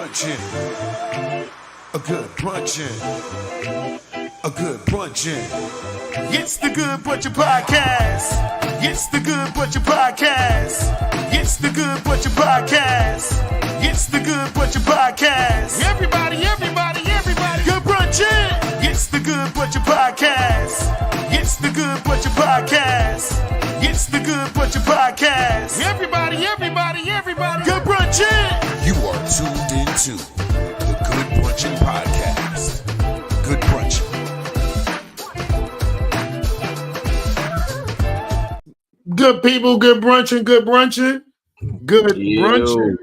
brunchin', a good brunchin', a good brunchin'. It's the Good Brunchin Podcast. It's the Good Brunchin Podcast. It's the Good Brunchin Podcast. It's the Good Brunchin Podcast. Everybody, good brunchin'. It's the Good Brunchin Podcast. It's the Good Brunchin Podcast. It's the Good Brunchin Podcast. Everybody, good brunchin'. You are tuned into the Good Brunchin Podcast. Good brunchin'. Good people, good brunchin', good brunchin', good brunchin'.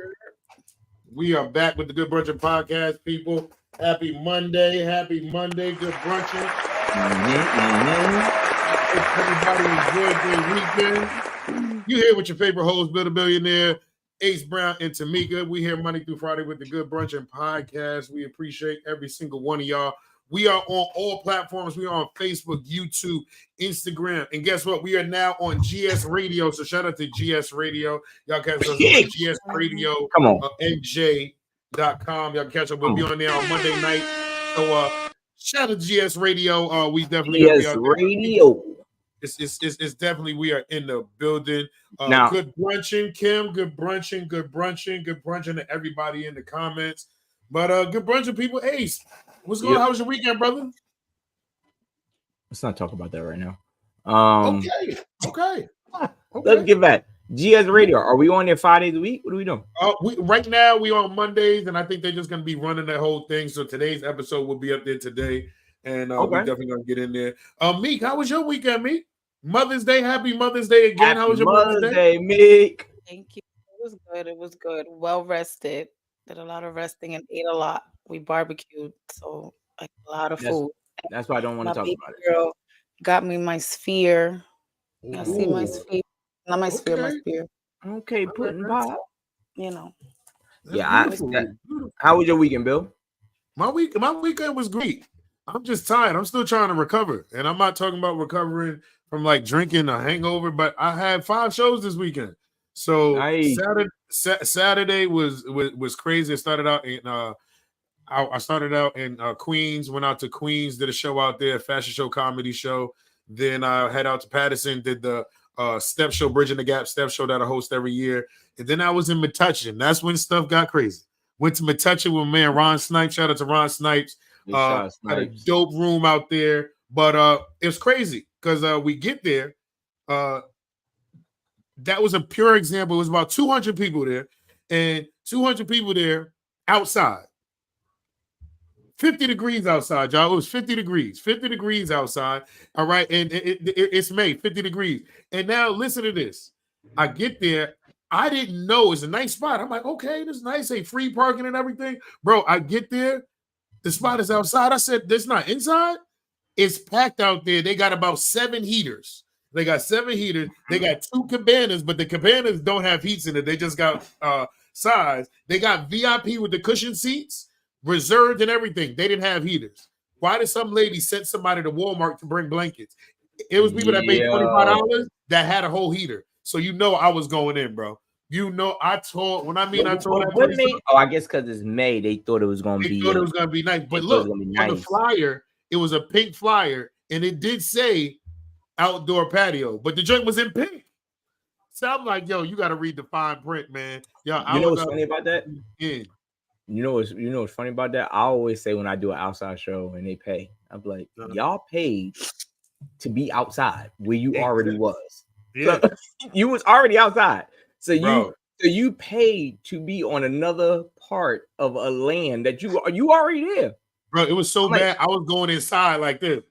We are back with the Good Brunchin Podcast, people. Happy Monday, good brunchin'. Everybody enjoyed their weekend. You here with your favorite host, Bill the Billionaire, Ace Brown, and Tamika. We here Monday through Friday with the Good Brunchin Podcast. We appreciate every single one of y'all. We are on all platforms. We are on Facebook, YouTube, Instagram. And guess what? We are now on GS Radio. So shout out to GS Radio. Y'all catch us on GS Radio. Come on. NJ.com. Y'all catch up. We'll be on there on Monday night. So shout out to GS Radio. We definitely GS Radio. It's definitely, we are in the building. Now, good brunchin', Kim. Good brunchin', good to everybody in the comments. But good brunchin', people. Ace, what's going on? How was your weekend, brother? Let's not talk about that right now. Okay. Let's get back. GS Radio. Are we on there 5 days a week? What are we doing? Right now we on Mondays, and I think they're just gonna be running that whole thing. So today's episode will be up there today, and we're definitely gonna get in there. Meek, how was your weekend, Meek? Mother's Day, happy Mother's Day again. How was your Mother's Day, Meek? Thank you. It was good. Well rested. Did a lot of resting and ate a lot. We barbecued, so like a lot of food. That's why I don't want to talk about it. Girl got me my sphere. I see my sphere. Not my sphere, my sphere. Okay, putting pop. You know. Yeah. How was your weekend, Bill? My weekend was great. I'm just tired. I'm still trying to recover, and I'm not talking about recovering from like drinking a hangover. But I had 5 shows this weekend. So nice. Saturday was crazy. I started out in Queens. Went out to Queens, did a show out there, fashion show, comedy show. Then I head out to Patterson, did the step show, Bridging the Gap step show that I host every year. And then I was in Metuchen. That's when stuff got crazy. Went to Metuchen with man Ron Snipes. Shout out to Ron Snipes. Had a dope room out there. But it was crazy because we get there. That was a pure example. It was about 200 people there, and 200 people there outside. 50 degrees outside, y'all. It was 50 degrees outside. All right, and it's May, 50 degrees. And now listen to this. I get there. I didn't know it's a nice spot. I'm like, okay, this is nice. Hey, free parking and everything. Bro, I get there. The spot is outside. I said, this not inside. It's packed out there. They got about 7 heaters. They got 7 heaters. They got 2 cabanas, but the cabanas don't have heats in it. They just got size. They got VIP with the cushion seats, reserved and everything. They didn't have heaters. Why did some lady send somebody to Walmart to bring blankets? It was people that paid $25 that had a whole heater. So you know I was going in, bro. You know I told them. I guess because it's May, they thought it was going to be. They thought it was going to be nice. But look, on the flyer, it was a pink flyer, and it did say outdoor patio, but the joint was in pink. So I'm like, yo, you got to read the fine print, man. Yo, you know what's funny about that? Yeah. You know what's funny about that? I always say when I do an outside show and they pay, I'm like, y'all paid to be outside where you already was. Yeah. So, you was already outside. So you paid to be on another part of a land that you already there. Bro, it was so bad. I was going inside like this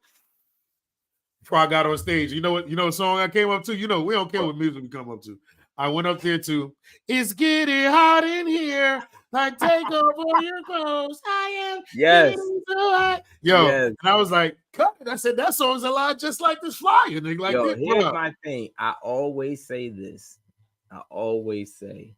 before I got on stage. You know what song I came up to? You know, we don't care what music we come up to. I went up there to It's Getting Hot in Here. Like take over your clothes. I am yes. So hot. Yo, yes. And I was like, cut it. I said that song's a lot just like this flyer. And like, yo, here's my thing. I always say this. I always say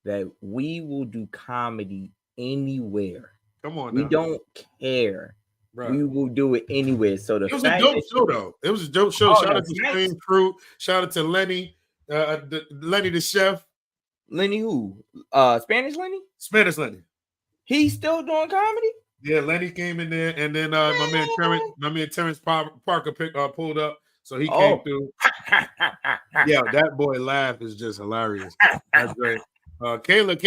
that we will do comedy anywhere. Come on, we don't care. Right. We will do it anywhere. So it was a dope show, though. It was a dope show. Shout out to Spain Fruit. Shout out to Lenny, Lenny the chef. Lenny who? Spanish Lenny? Spanish Lenny. He's still doing comedy? Yeah, Lenny came in there, and then my man Terrence Parker pulled up, so he came through. Yeah, that boy laugh is just hilarious. That's great. Kayla,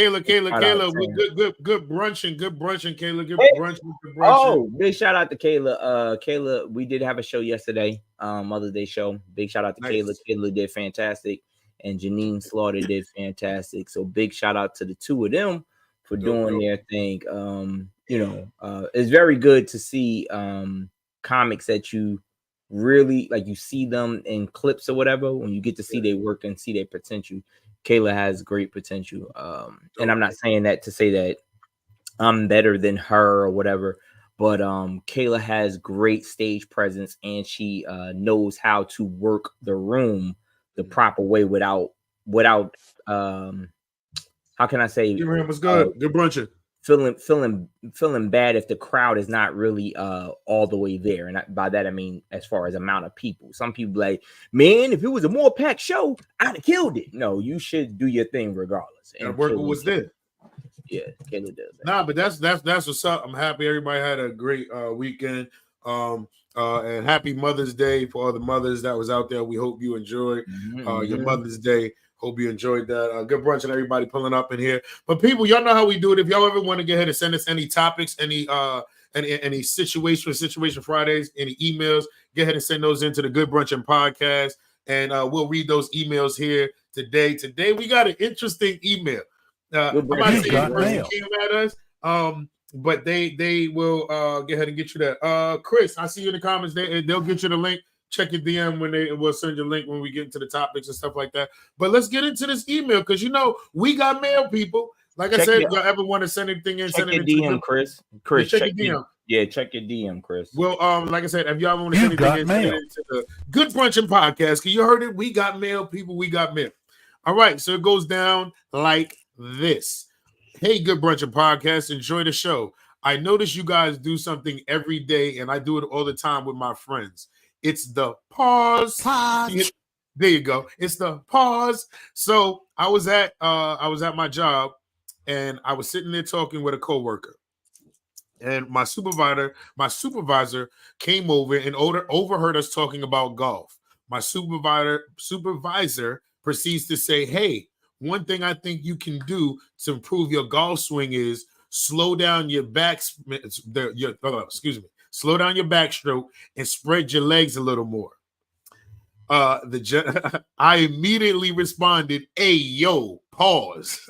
good brunching, Kayla, good brunching. Oh, big shout out to Kayla. Kayla, we did have a show yesterday, Mother's Day show. Big shout out to Kayla. Kayla did fantastic, and Janine Slaughter did fantastic. So big shout out to the two of them for doing their thing. It's very good to see comics that you really like. You see them in clips or whatever when you get to see their work and see their potential. Kayla has great potential, and I'm not saying that to say that I'm better than her or whatever, but Kayla has great stage presence, and she knows how to work the room the proper way without how can I say? Your was good. Good brunching. Feeling bad if the crowd is not really all the way there, and by that I mean as far as amount of people. Some people like, man, if it was a more packed show, I'd have killed it. No, you should do your thing regardless. And work was there. Yeah, Kayla does that. Nah, but that's what's up. I'm happy everybody had a great weekend. And happy Mother's Day for all the mothers that was out there. We hope you enjoyed your Mother's Day. Hope you enjoyed that. Good brunch and everybody pulling up in here. But people, y'all know how we do it. If y'all ever want to get ahead and send us any topics, any situation Fridays, any emails, get ahead and send those into the Good Brunchin Podcast, and we'll read those emails here today. Today we got an interesting email. I'm not saying the person came at us, but they will get ahead and get you that. Chris, I see you in the comments. They'll get you the link. Check your DM when they will send you a link when we get into the topics and stuff like that. But let's get into this email because we got mail, people. Like I said, if y'all ever want to send anything in, send it in DM, Chris. Check your DM. Yeah, check your DM, Chris. Well, like I said, if y'all want to send anything in, send it into the Good Brunchin Podcast. Because you heard it, we got mail, people. We got mail. All right, so it goes down like this. Hey, Good Brunchin Podcast. Enjoy the show. I notice you guys do something every day, and I do it all the time with my friends. It's the pause. There you go. It's the pause. So I was at my job, and I was sitting there talking with a coworker, and my supervisor came over and overheard us talking about golf. My supervisor proceeds to say, "Hey, one thing I think you can do to improve your golf swing is slow down your slow down your backstroke and spread your legs a little more." I immediately responded, "Hey, yo, pause."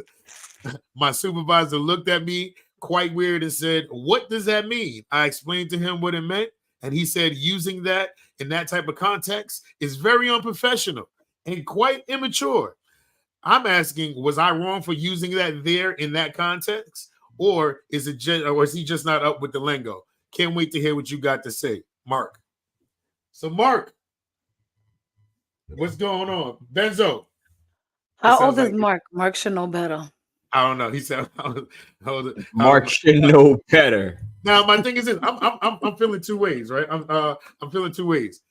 My supervisor looked at me quite weird and said, "What does that mean?" I explained to him what it meant, and he said using that in that type of context is very unprofessional and quite immature. I'm asking, was I wrong for using that there in that context, or is he just not up with the lingo? Can't wait to hear what you got to say, Mark. So, Mark, what's going on? Benzo. How old is Mark? Mark should know better. I don't know. He said, Mark should know better. Now, my thing is this. I'm feeling two ways, right? I'm feeling two ways.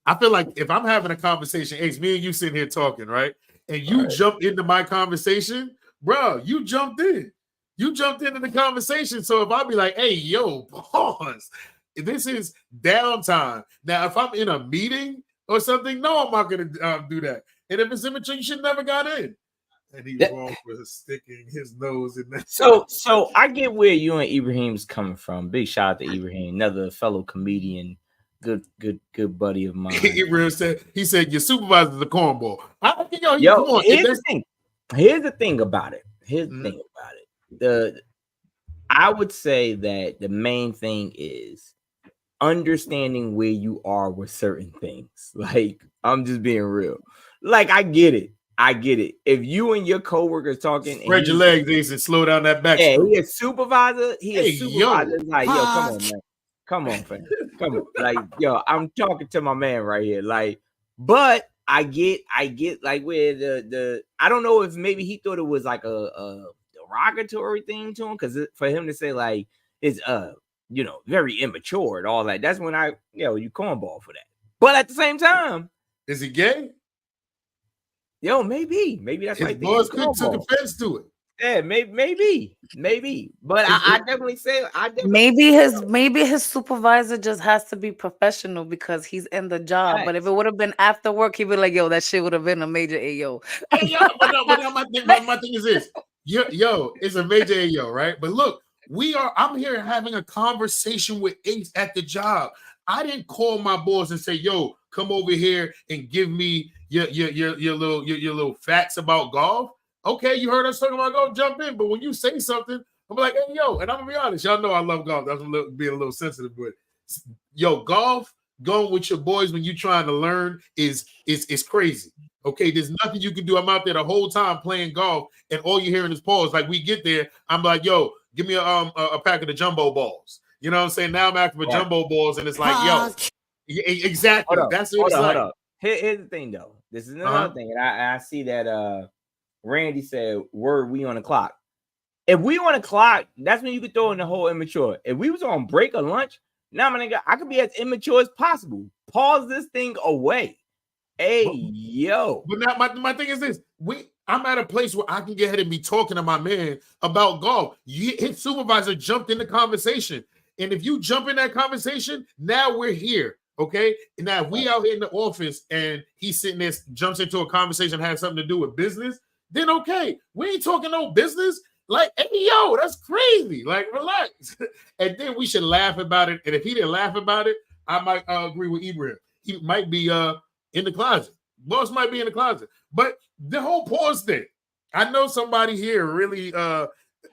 I feel like if I'm having a conversation, Ace, me and you sitting here talking, right? And you jump into my conversation, bro, you jumped in. You jumped into the conversation. So if I be like, "Hey, yo, pause. This is downtime." Now, if I'm in a meeting or something, no, I'm not going to do that. And if it's immature, you should never got in. And he's wrong for sticking his nose in that. So I get where you and Ibrahim's coming from. Big shout out to Ibrahim, another fellow comedian, good buddy of mine. Ibrahim said, your supervisor's a cornball. Come on. Here's the thing about it. I would say that the main thing is understanding where you are with certain things. Like, I'm just being real. Like, I get it. If you and your coworkers talking, spread your legs, Ace, and slow down that back. Yeah, he is supervisor. Like, yo, come on, man. Come on, fam. Come on. Like, yo, I'm talking to my man right here. Like, but I get like where the I don't know if maybe he thought it was like a derogatory thing to him, because for him to say like it's very immature and all that, that's when you cornball for that. But at the same time, is he gay? Maybe that's his boys took offense to it. Yeah, maybe. But I definitely say Maybe his supervisor just has to be professional because he's in the job. But if it would have been after work, he'd be like, "Yo, that shit would have been a major AO." Yeah, but now my thing is this. Yo, it's a major AO, right? But look, I'm here having a conversation with Ace at the job. I didn't call my boss and say, "Yo, come over here and give me your little facts about golf." Okay, you heard us talking about golf, jump in. But when you say something, I'm like, "Hey, yo," and I'm gonna be honest, y'all know I love golf. That's being a little sensitive, but yo, golf, going with your boys when you're trying to learn is crazy. Okay, there's nothing you can do. I'm out there the whole time playing golf, and all you're hearing is pause. Like we get there, I'm like, "Yo, give me a pack of the jumbo balls." You know what I'm saying? Now I'm asking for jumbo balls, and it's like, yo, exactly. That's what it's like. Hold up. Here's the thing, though. This is another thing, and I see that Randy said, "Word, we on the clock." If we on the clock, that's when you could throw in the whole immature. If we was on break or lunch, now my nigga, I could be as immature as possible. Pause this thing away. Hey, yo. But now my thing is this: I'm at a place where I can get ahead and be talking to my man about golf. His supervisor jumped in the conversation. And if you jump in that conversation, now we're here. Okay. And now if we out here in the office and he's sitting there, jumps into a conversation, has something to do with business, then okay. We ain't talking no business. Like, hey, yo, that's crazy. Like, relax. And then we should laugh about it. And if he didn't laugh about it, I might agree with Ibrahim. He might be in the closet. Boss might be in the closet. But the whole pause thing, I know somebody here really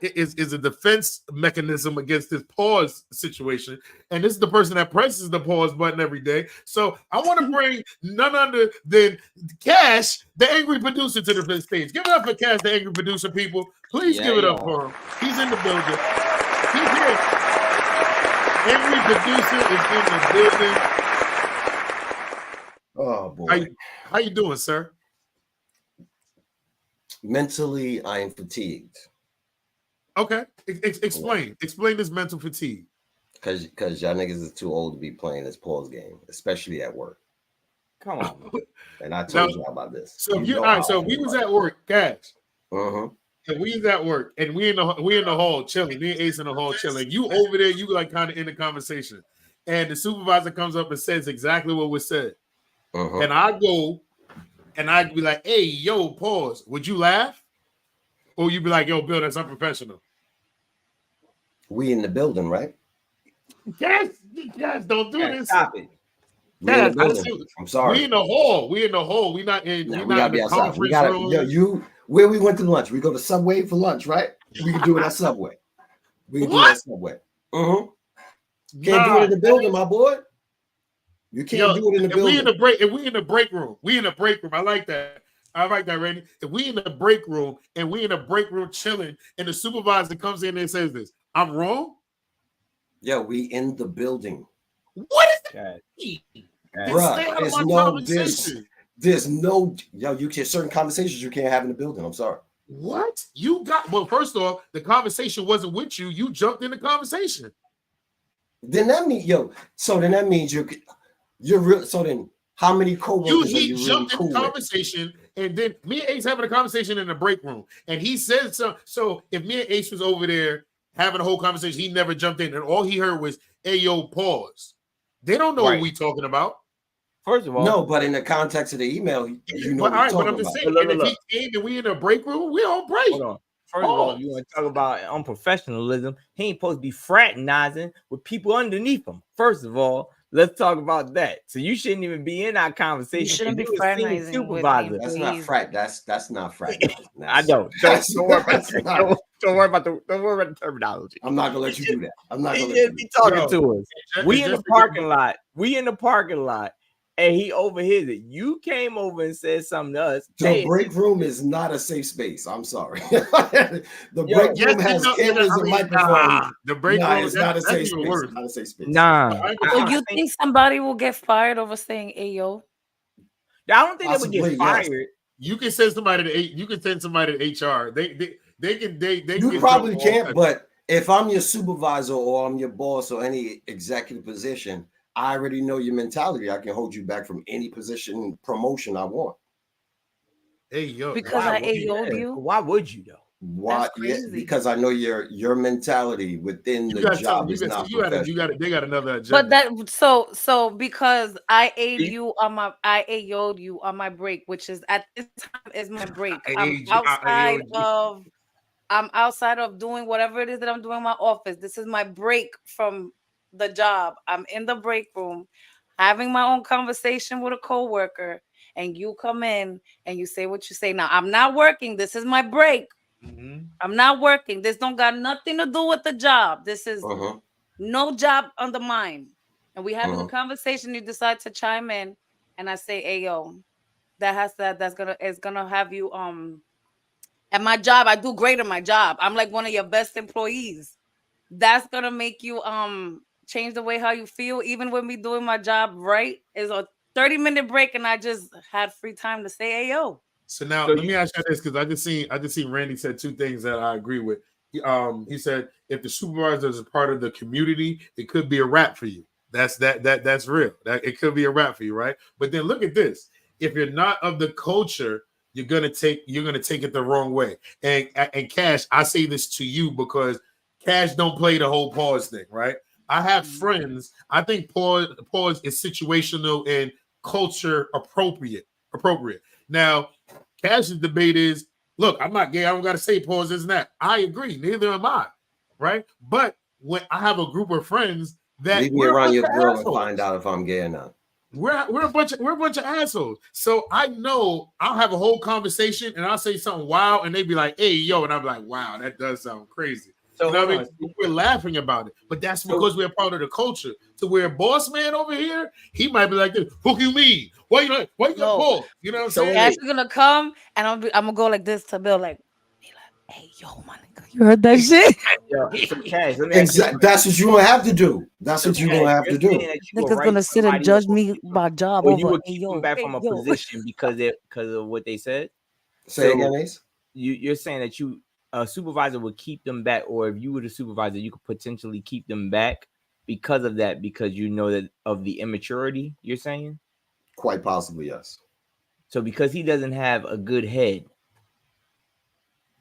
is a defense mechanism against this pause situation. And this is the person that presses the pause button every day. So I want to bring none other than Cash, the angry producer, to the stage. Give it up for Cash, the angry producer, people. Please give it up for him. He's in the building. He's here. Angry producer is in the building. Oh, boy. How you doing, sir? Mentally, I am fatigued. Okay. Explain this mental fatigue. Because y'all niggas is too old to be playing this pause game, especially at work. Come on. And I told y'all about this. So we was at work, Cash. Uh-huh. And we was at work, and we in the hall chilling. Me and Ace in the hall chilling. You over there, you like kind of in the conversation. And the supervisor comes up and says exactly what was said. Uh-huh. And I go, and I'd be like, "Hey, yo, pause. Would you laugh?" Or you'd be like, "Yo, Bill, that's unprofessional." We in the building, right? Yes, don't do this. Stop it. Yes, I'm sorry. We in the hall. We not in. No, we not in the outside. conference room. Where we went to lunch. We go to Subway for lunch, right? We can do it at Subway. We can do it at Subway. Uh-huh. Can't do it in the building, my boy. You can't do it in the building. If we in the break room. We in the break room. I like that. I like that, Randy. If we in the break room and we in the break room chilling, and the supervisor comes in and says this, I'm wrong. Yeah, we in the building. What is that? Bruh, there's no you can certain conversations you can't have in the building. I'm sorry. What you got? Well, first off, the conversation wasn't with you. You jumped in the conversation. Then that means so then that means you're real. So then how many coworkers he jumped in the conversation, and then me and Ace having a conversation in the break room, and he said so. So if me and Ace was over there having a whole conversation, he never jumped in, and all he heard was, "Hey, yo, pause." They don't know what we talking about. First of all, no, but in the context of the email, you know. But I'm just saying, if he came and we in a break room, we on break. Hold on. First of all, you want to talk about unprofessionalism? He ain't supposed to be fraternizing with people underneath him. First of all, let's talk about that. So you shouldn't even be in that conversation. You shouldn't be fraternizing supervisor. That's not frat. That's not frat. I know. Don't worry about the terminology. I'm not gonna let you do that. I'm not gonna let you be talking to us. We in the parking lot. And he overhears it. You came over and said something to us. The break room is not a safe space. I'm sorry. The break room has cameras and microphones. The break room is not a safe space. Not a safe space. Nah. You think somebody will get fired over saying "Ayo"? I don't think they would get fired. Yes. You can send somebody to HR. They can. You probably can't. But if I'm your supervisor or I'm your boss or any executive position, I already know your mentality. I can hold you back from any position promotion I want. Hey, yo. Because I AO'd you? Why would you, though? Why? Yeah, because I know your mentality within the job is not professional. They got another agenda. But that so because I AO'd you on my break, which is at this time is my break. I'm outside of doing whatever it is that I'm doing in my office. This is my break from the job. I'm in the break room having my own conversation with a coworker, and you come in and you say what you say. Now, I'm not working. This is my break. Mm-hmm. I'm not working. This don't got nothing to do with the job. This is no job on the mind. And we having a conversation. You decide to chime in, and I say, "Hey, yo, that's gonna have you at my job. I do great at my job. I'm like one of your best employees. That's gonna make you change the way how you feel, even when me doing my job right. Is a 30-minute break, and I just had free time to say, "Hey, yo." So now let me ask you this, because I just seen Randy said two things that I agree with. He said if the supervisor is a part of the community, it could be a wrap for you. That's real. That it could be a wrap for you, right? But then look at this: if you're not of the culture, you're gonna take it the wrong way. And Cash, I say this to you because Cash don't play the whole pause thing, right? I have friends. I think pause is situational and culture appropriate. Now, Cash's debate is, look, I'm not gay. I don't got to say pause, isn't that? I agree. Neither am I, right? But when I have a group of friends that leave me around your girl and find out if I'm gay or not. We're a bunch of assholes. So I know I'll have a whole conversation and I'll say something wild and they be like, "Hey, yo," and I'm like, "Wow, that does sound crazy." So you know what I mean? We're laughing about it, but that's because we're part of the culture. To where boss man over here, he might be like this. What you mean? Why you pull? You know what I'm saying? Cash is gonna come and I'm gonna go like this to Bill, like, "Hey, yo, my nigga, you heard that shit?" Cash, that's what you're gonna have to do. That's what you're gonna have to do. Niggas gonna sit and judge me by job over. You would keep them back from a position because of what they said. Say again, Ace. You're saying that a supervisor would keep them back, or if you were the supervisor, you could potentially keep them back because of that, because you know that of the immaturity. You're saying, quite possibly, yes. So because he doesn't have a good head.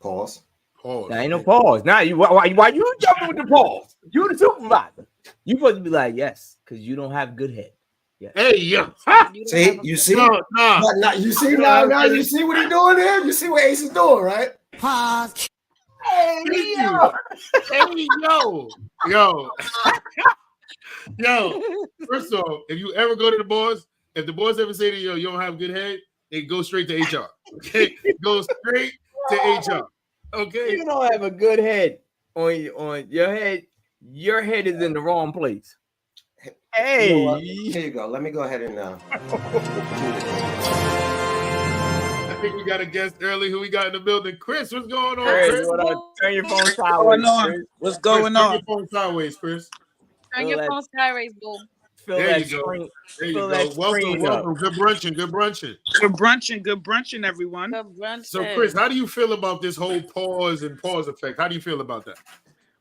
Pause. Now ain't no pause. Now why you jumping with the pause? You the supervisor. You supposed to be like, yes, because you don't have good head. Yes. Hey, yo. See, you see, now you see now you see what he's doing there. You see what Ace is doing, right? Pause. Hey, yo. Hey, yo. First of all, if you ever go to the boss, if the boss ever say to you, "You don't have good head," they go straight to HR. Okay, go straight to HR. Okay, you don't have a good head on your head. Your head is in the wrong place. Hey, you know here you go. Let me go ahead and I think we got a guest early. Who we got in the building? Chris, what's going on? Chris, turn your phone sideways. What's going on? Turn your phone sideways, Chris. Turn your phone sideways, boo. There you go. Welcome. Good brunchin. Good brunchin, everyone. Good brunchin. So, Chris, how do you feel about this whole pause effect? How do you feel about that?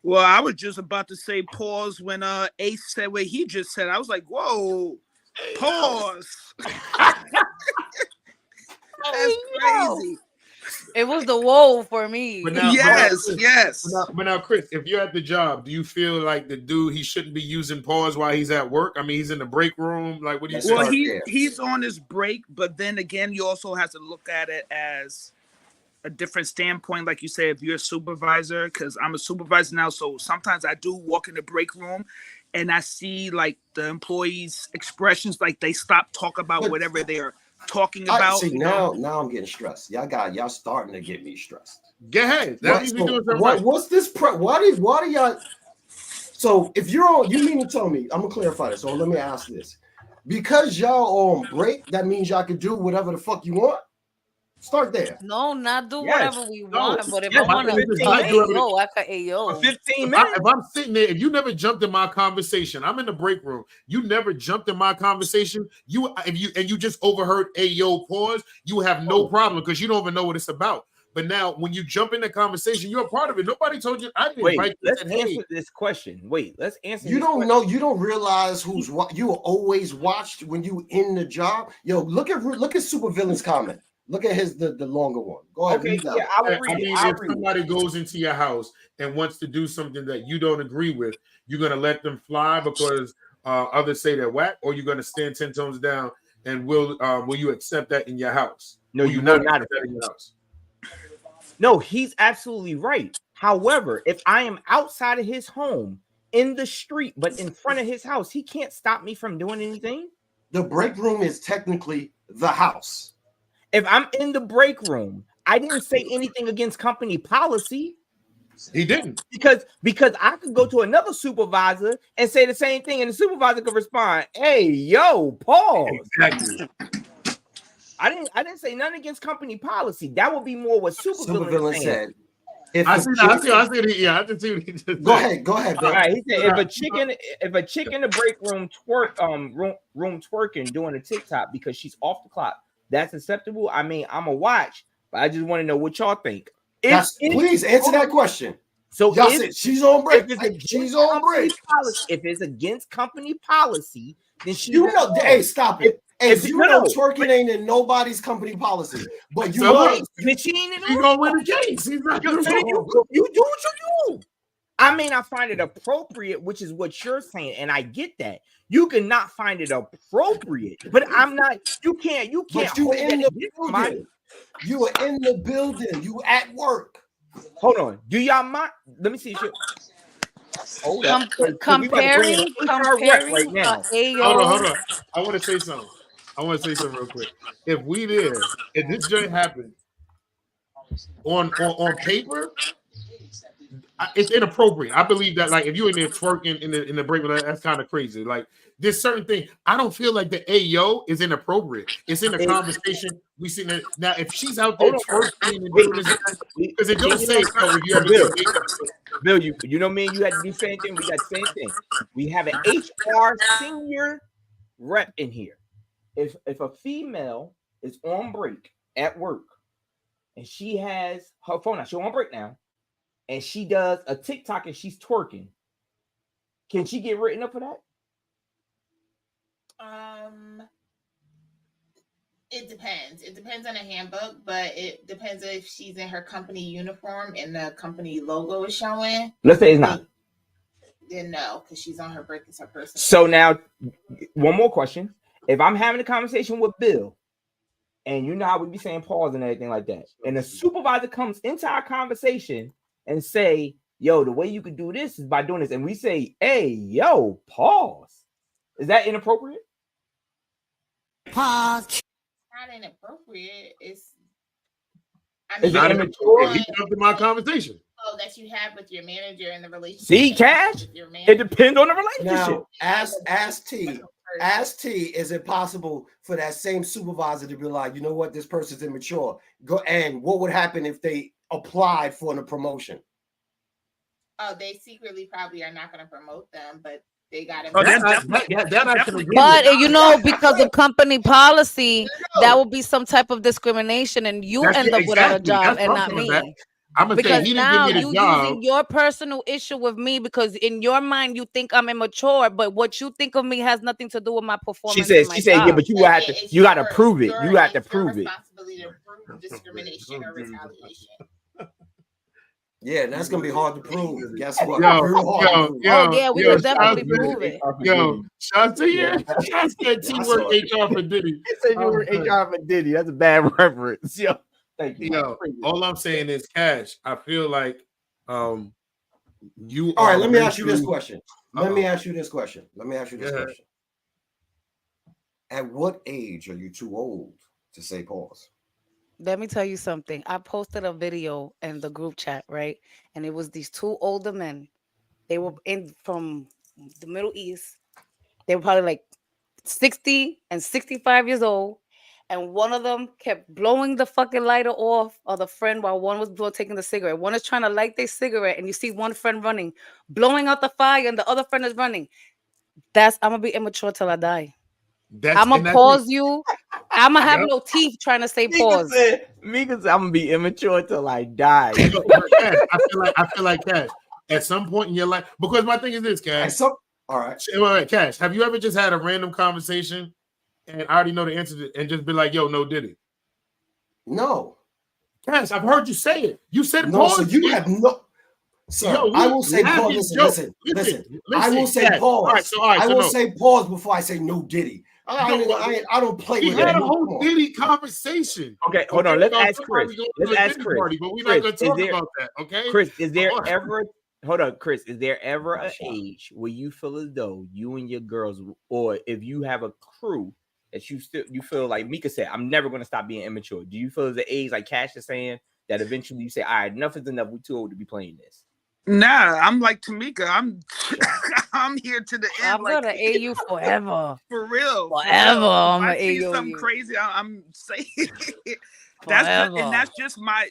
Well, I was just about to say pause when Ace said what he just said. I was like, whoa, pause. That's crazy. It was the whoa for me. Yes. But now, Chris, if you're at the job, do you feel like the dude, he shouldn't be using pause while he's at work? I mean, he's in the break room. Like, what do you say? Well, he's on his break, but then again, you also have to look at it as a different standpoint. Like you say, if you're a supervisor, because I'm a supervisor now, so sometimes I do walk in the break room and I see like the employees' expressions, like they stop talking about whatever they're talking about. See, now I'm getting stressed. Y'all starting to get me stressed. Go ahead. What's this? Why do y'all? So if you're on, you mean to tell me? I'm gonna clarify this. So let me ask this: because y'all on break, that means y'all can do whatever the fuck you want. Start there. No, not do whatever we want. But if I want to, I can AO. 15 minutes. If I'm sitting there, if you never jumped in my conversation, I'm in the break room. You never jumped in my conversation. You just overheard AO pause. You have no problem because you don't even know what it's about. But now, when you jump in the conversation, you're a part of it. Nobody told you. I didn't. Wait, let's answer this question. Let's answer. You don't know. You don't realize who's what. You are always watched when you in the job. Yo, look at supervillain's comment. Look at the longer one. Go ahead. Okay, Read that. yeah, I will read I it. mean, I'll if read it. somebody goes into your house and wants to do something that you don't agree with, you're gonna let them fly because others say they're whack, or you're gonna stand 10 tones down and will you accept that in your house? No, will you not will not accept that in your house? No, he's absolutely right. However, if I am outside of his home in the street, but in front of his house, he can't stop me from doing anything. The break room is technically the house. If I'm in the break room, I didn't say anything against company policy. He didn't. Because I could go to another supervisor and say the same thing, and the supervisor could respond, "Hey, yo, pause." Exactly. I didn't say nothing against company policy. That would be more what supervillain said. I see it. Yeah, I can see what he just said. Go ahead, Bill. All right, he said if a chick in the break room room twerking doing a TikTok because she's off the clock, that's acceptable. I mean, I'm a watch, but I just want to know what y'all think. Please answer that question. So y'all said she's on break. She's on break. If it's against company policy, then she hey, stop it. If you know twerking ain't in nobody's company policy, but you know she ain't in he's gonna win the case. He's not you do what you do. I mean, I find it appropriate, which is what you're saying, and I get that. You cannot find it appropriate, but I'm not. You can't. But you in the building. You are in the building. You at work. Hold on. Do y'all mind? Let me see. Comparing right now. Hold on. I want to say something real quick. If this joint happened on paper, it's inappropriate. I believe that, like, if you're in there twerking in the break, that's kind of crazy. Like, there's certain thing. I don't feel like the ayo is inappropriate. It's in the conversation. We see that now. If she's out there twerking and doing this, because it don't say if you ever Bill, you know me and you had to do the same thing. We got the same thing. We have an HR senior rep in here. If a female is on break at work and she has her phone out, she's on break now, and she does a TikTok and she's twerking, can she get written up for that? It depends. It depends on the handbook, but it depends if she's in her company uniform and the company logo is showing. Let's say it's not. Then no, because she's on her break. It's her person. So now, one more question. If I'm having a conversation with Bill, and you know how we be saying pause and everything like that, and the supervisor comes into our conversation and say, yo, the way you could do this is by doing this, and we say, hey, yo, pause. Is that inappropriate? Pause. Not inappropriate. It's not immature. He jumped in my conversation. Oh, that you have with your manager and the relationship. See, Cash? It depends on the relationship. Now, ask T, is it possible for that same supervisor to be like, you know what, this person's immature? Go, and what would happen if they applied for a promotion? Oh, they secretly probably are not going to promote them, but they got to. But you know, because of company policy, that would be some type of discrimination, and you end up without a job and not me. Because now you using your personal issue with me because in your mind you think I'm immature, but what you think of me has nothing to do with my performance. She said, yeah, but you got to prove it. You have to prove it. Responsibility to prove discrimination or retaliation. Yeah, and that's gonna be hard to prove. Guess what? We can definitely prove it. Yo, shout to you. Shout to teamwork HR for Diddy. He said you were HR for Diddy. That's a bad reference. Yo. Thank you. Yo, all I'm saying is, Cash, I feel like you. All right, let me ask you this question. Let me ask you this question. At what age are you too old to say pause? Let me tell you something. I posted a video in the group chat, right? And it was these two older men. They were from the Middle East. They were probably like 60 and 65 years old. And one of them kept blowing the fucking lighter off of the friend while one was taking the cigarette. One is trying to light their cigarette, and you see one friend running, blowing out the fire, and the other friend is running. I'm going to be immature till I die. I'm going to pause you. I'm going to have no teeth trying to say pause. Mika said, I'm going to be immature till I die. I feel like Cash, at some point in your life, because my thing is this, Cash. All right. Cash, have you ever just had a random conversation and I already know the answer and just be like, yo, no Diddy? No. Cash, I've heard you say it. You said no. pause. So you have no. Sir, Yo, I will say pause. Listen. I will say Cash. pause. All right, I will say pause before I say no Diddy. I don't play we with had that. a whole Diddy conversation. Okay, hold on. Let's ask Chris. Let's ask Chris. Party, but we're not going to talk about that. Okay, Chris, is there ever? Hold on, Chris. Is there ever an age where you feel as though you and your girls, or if you have a crew that you feel like Mika said, I'm never going to stop being immature? Do you feel as the age like Cash is saying that eventually you say, all right, enough is enough. We're too old to be playing this. Nah, I'm like Tamika. I'm here to the end. I'm gonna A you forever. For real. Forever. I'm gonna I see something crazy. I'm saying that's just my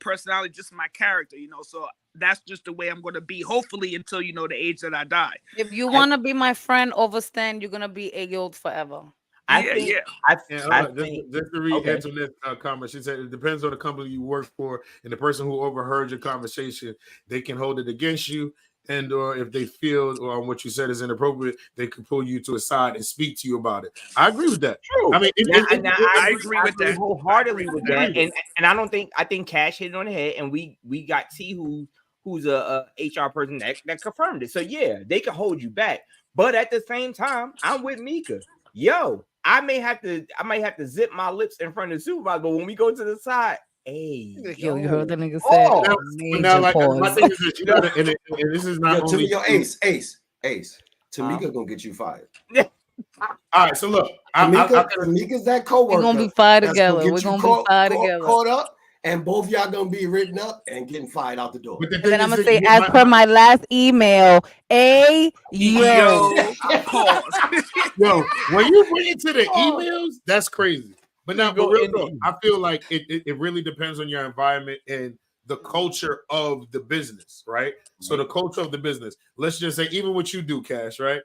personality, just my character, so that's just the way I'm gonna be, hopefully until the age that I die. If you want to be my friend, overstand, you're gonna be A-Yo'd forever. I think just to read Antoinette's comment, she said it depends on the company you work for, and the person who overheard your conversation, they can hold it against you, and or if they feel or what you said is inappropriate, they can pull you to a side and speak to you about it. I agree with that. True. I mean, I agree with that wholeheartedly with that, and I think Cash hit it on the head, and we got T who's a HR person that confirmed it. So yeah, they can hold you back, but at the same time, I'm with Mika. Yo, I might have to zip my lips in front of the supervisor, but when we go to the side, hey, yo, you heard the nigga say. Now, like my thing is this, and this is not only Ace. Tamika gonna get you fired. All right, so look, Tamika's that coworker. We're gonna be fired together. We're gonna be fired together. Caught up, and both y'all gonna be written up and getting fired out the door. And then I'm gonna say, as per my last email, yo, pause. Yo, when you bring it to the emails, that's crazy. But now, I feel like it really depends on your environment and the culture of the business, right? So the culture of the business. Let's just say, even what you do, Cash, right?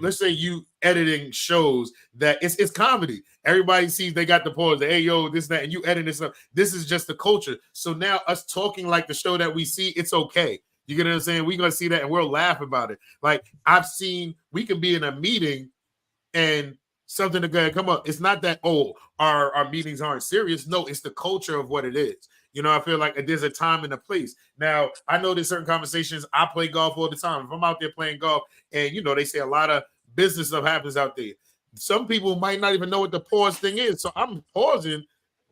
Let's say you editing shows that it's comedy. Everybody sees they got the pause, hey yo, this, that, and you edit this up. This is just the culture. So now us talking like the show that we see, it's okay. You get what I'm saying? We're gonna see that and we'll laugh about it. Like I've seen, we can be in a meeting and something to go come up. It's not that our meetings aren't serious. No, it's the culture of what it is. I feel like there's a time and a place. Now, I know there's certain conversations. I play golf all the time. If I'm out there playing golf and, they say a lot of business stuff happens out there. Some people might not even know what the pause thing is. So I'm pausing,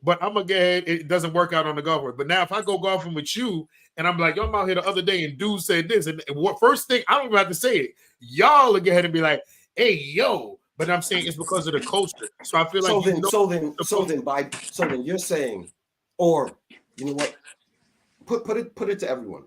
but I'm going to get ahead. It doesn't work out on the golf course. But now if I go golfing with you and I'm like, yo, I'm out here the other day and dude said this. And what first thing, I don't even have to say it. Y'all will get ahead and be like, hey, yo. But I'm saying it's because of the culture. So I feel like so then you're saying, or you know what? Put it to everyone.